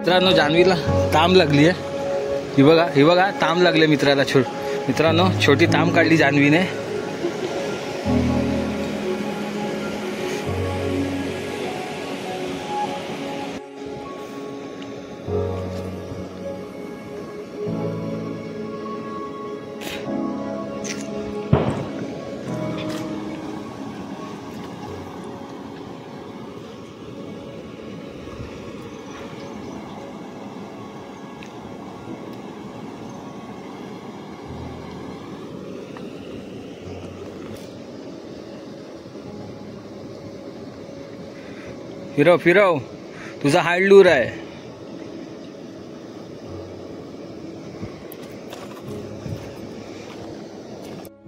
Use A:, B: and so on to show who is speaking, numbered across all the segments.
A: मित्रांनो जान्हवीला ताम लागली आहे। ही बघा ताम लागले मित्राला। मित्रांनो छोटी ताम काढली जान्हवीने। फिरव तुझा हाड लूर आहे।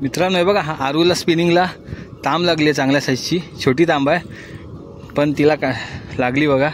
A: मित्रांनो हे बघा आरूला स्पिनिंगला तांब लागली चांगल्या साईजची। छोटी तांब आहे पण तिला लागली बघा।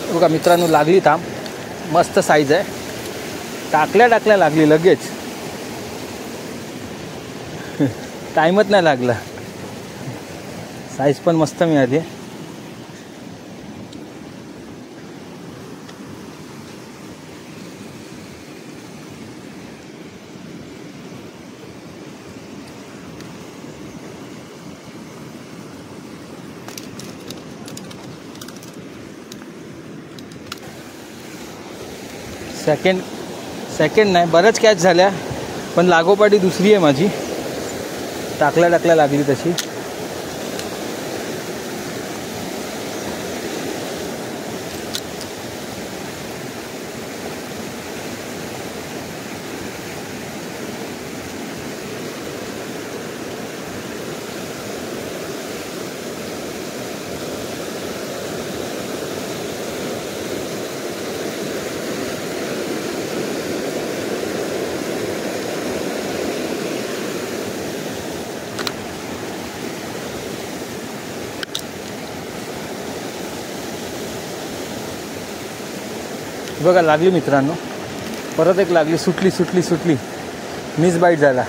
A: बघा मित्रांनो लागली ताम, मस्त साईज आहे। टाकल्या लागली लगेच, टाइमच नाही लागला। साईज पण मस्त मिळाली। सेकंड नाही, बरंच कॅच झाल्या पण लागोपाठी दुसरी आहे माझी। टाकल्या लागली तशी। बघा लागली मित्रांनो, परत एक लागली। सुटली। मिस बाईट झाला।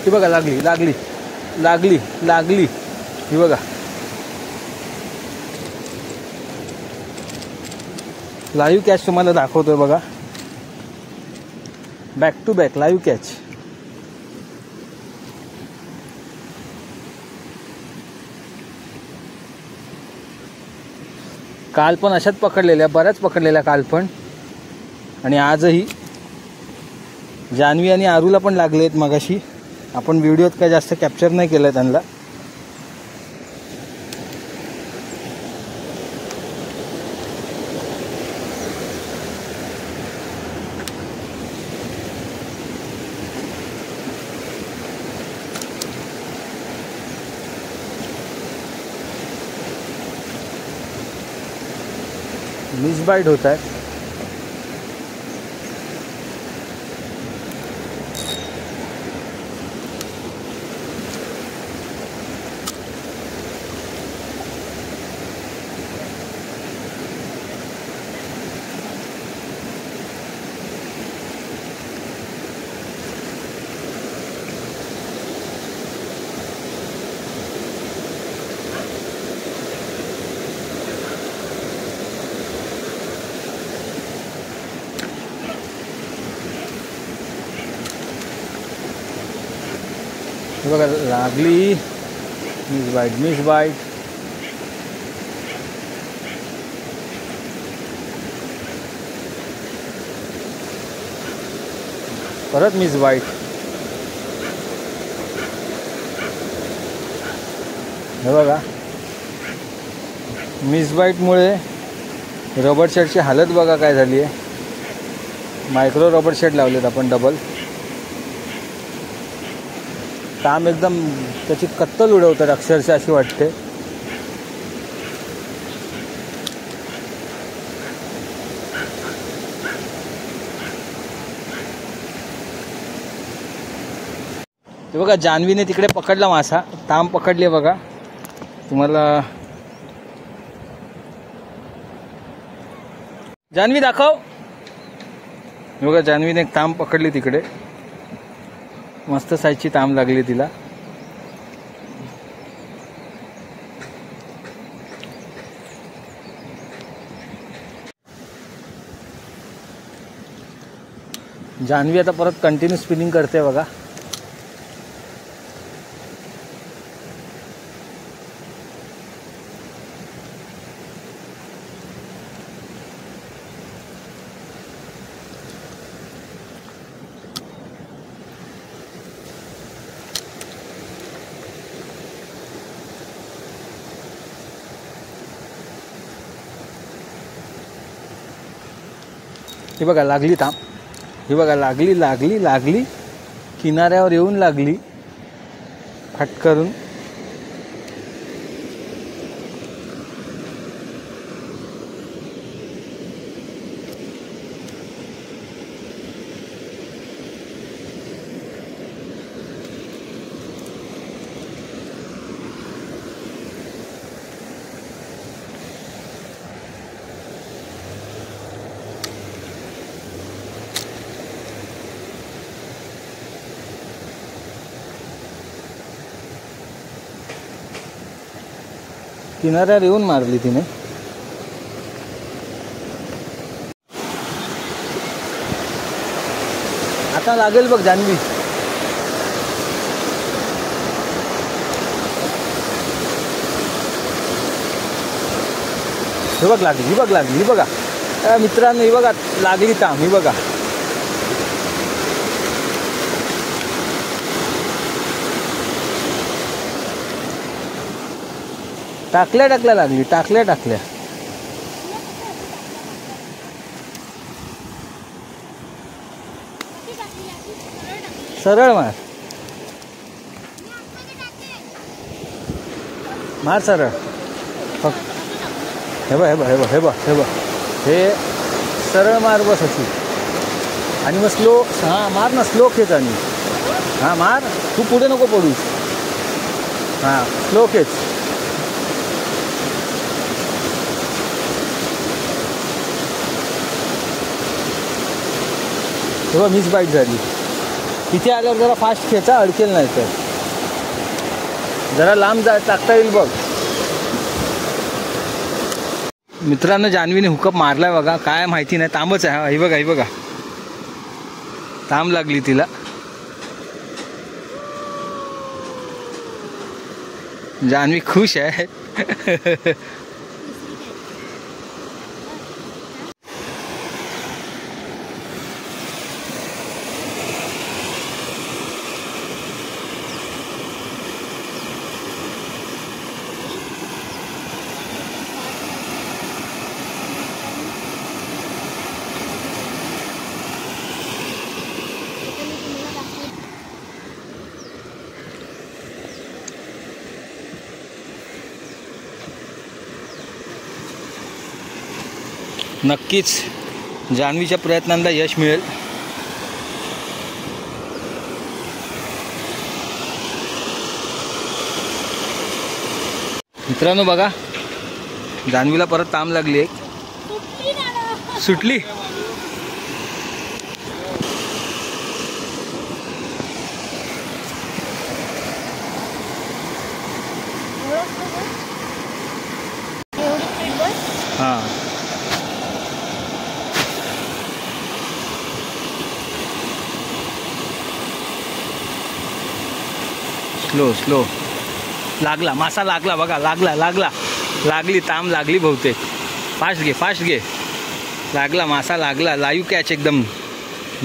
A: ही बघा लागली। ही बघा लाईव्ह कॅच तुम्हाला दाखवतोय बघा। Back to back live catch. काल पण अशाच पकडलेल्या, बऱ्याच पकडलेल्या काल पण, आणि आजही जान्हवी आणि आरूला पण लागलेत मगाशी। आपण व्हिडिओत काय जास्त कॅप्चर नाही केलं त्यांना. मिस बाईट होत आहे. बघा लागली. Miss bite, miss bite. परत मिस बाईट. हे बघा मिस बाईटमुळे रबर शेडची हालत बघा काय झाली आहे. मायक्रो रबर शेड लावलेत आपण डबल. काम एकदम त्याची कत्तल उडवतात अक्षरशः अशी वाटते. ते बघा जान्हवीने तिकडे पकडला मासा. तांब पकडले बघा. तुम्हाला जान्हवी दाखव. बघा जान्हवीने एक तांब पकडली तिकडे. मस्त साईजची तांब लागली तिला. जान्हवी आता परत कंटिन्यू स्पिनिंग करते बघा. ही बघा लागली तांब. ही बघा लागली लागली लागली किनाऱ्यावर येऊन लागली फटकरून. किनाऱ्यावर येऊन मारली तिने. आता लागेल बघ जान्हवी. ही बघ लागली, ही बघ लागली, ही बघा मित्रांनो, ही बघा लागली तांब. ही बघा टाकल्या टाकल्या लागली. टाकल्या टाकल्या. सरळ मार. मार सरळ. हे बघ हे बघ हे बघ हे बघ हे बघ हे सरळ मार बस अशी. आणि मग स्लो. हां मार ना, स्लो खेच. आणि हां मार. तू पुढे नको पडूस. हां स्लो खेच. तेव्हा मिस बाईट झाली. तिथे आल्यावर जरा फास्ट खेचा, अडकेल नाही तर. जरा लांब टाकता येईल बघ. मित्रांनो जान्हवीने हुकअप मारलाय बघा. काय माहिती नाही, तांबच आहे. ही बघा, ही बघा तांब लागली तिला. जान्हवी खुश आहे. नक्कीच जान्हवीच्या प्रयत्नांना यश मिळेल. मित्रांनो बघा, जान्हवीला परत ताम लागली आहे. सुटली. हां स्लो स्लो. लागला मासा, लागला बघा, लागली ताम लागली बहुतेक. फास्ट घे. लागला मासा, लागला. लाईव्ह कॅच एकदम.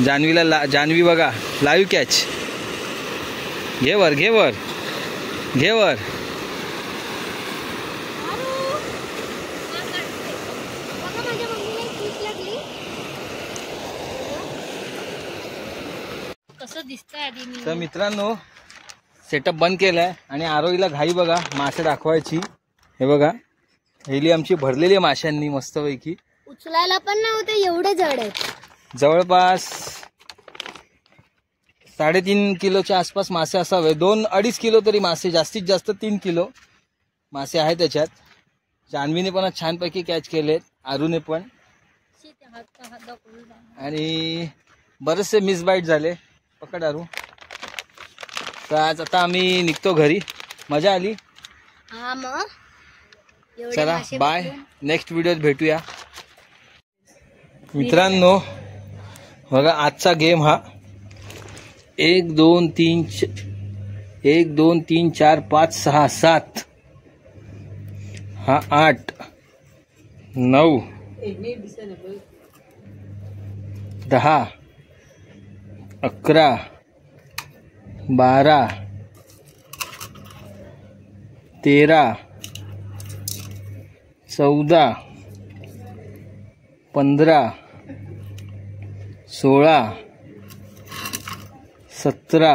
A: जान्हवीला जान्हवी बघा, लाईव्ह कॅच. घे वर. तर मित्रांनो सेटअप बंद केलाय आणि आरोहीला घाई बघा मासे दाखवायची. हे बघा, हेली आमची भरलेली माशांनी मस्तपैकी.
B: उचलायला पण नव्हते, एवढे जड आहेत.
A: जवळपास 3.5 किलोच्या आसपास मासे असावे. 2-2.5 किलो तरी मासे, जास्तीत जास्त 3 किलो मासे आहेत त्याच्यात. जान्हवीने पण छानपैकी कॅच केलेत, आरूने पण, आणि बरेचसे मिस बाईट झाले. पकड आरू. तर आज आता आम्ही निघतो घरी. मजा आली.
B: हा मग
A: चला बाय, नेक्स्ट व्हिडिओत भेटूया. मित्रांनो बघा, आजचा गेम हा 1 2 3 4 5 6 7 हा 8 9 10 11 12 13 14 15 16 17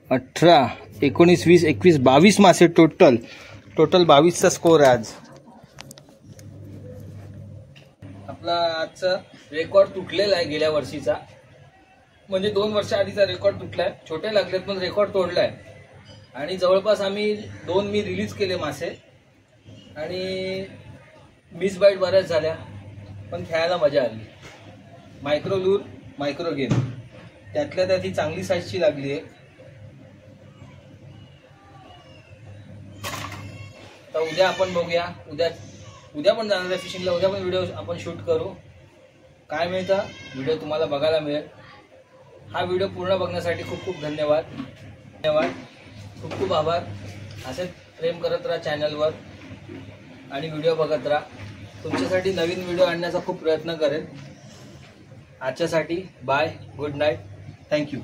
A: 18 19 20 21 22 मासे टोटल 22चा स्कोर आहे आज. आपला आजचा रेकॉर्ड तुटलेला आहे गेल्या वर्षीचा, म्हणजे 2 वर्ष आधीचा रेकॉर्ड तुटलाय. छोटे लागलेत पण रेकॉर्ड तोडलाय. आणि जवळपास आम्ही 2 मी रिलीज केले मासे, आणि मिस बाईट बऱ्याच झाल्या, पण खेळायला मजा आली. मायक्रो लूर, मायक्रो गेम, त्यातल्या त्यात ही चांगली साईजची लागली आहे. तर उद्या आपण बघूया, उद्या पण जाणार आहे फिशिंगला. उद्या पण व्हिडिओ आपण शूट करू. काय मिळतं व्हिडिओ तुम्हाला बघायला मिळेल. हा व्हिडिओ पूर्ण बघण्यासाठी खूप खूप धन्यवाद. खूप खूप आभार. असेच प्रेम करत राहा चॅनलवर आणि व्हिडिओ बघत राहा. तुमच्यासाठी नवीन व्हिडिओ आणण्याचा खूप प्रयत्न करेन. आजच्यासाठी बाय, गुड नाईट, थँक्यू.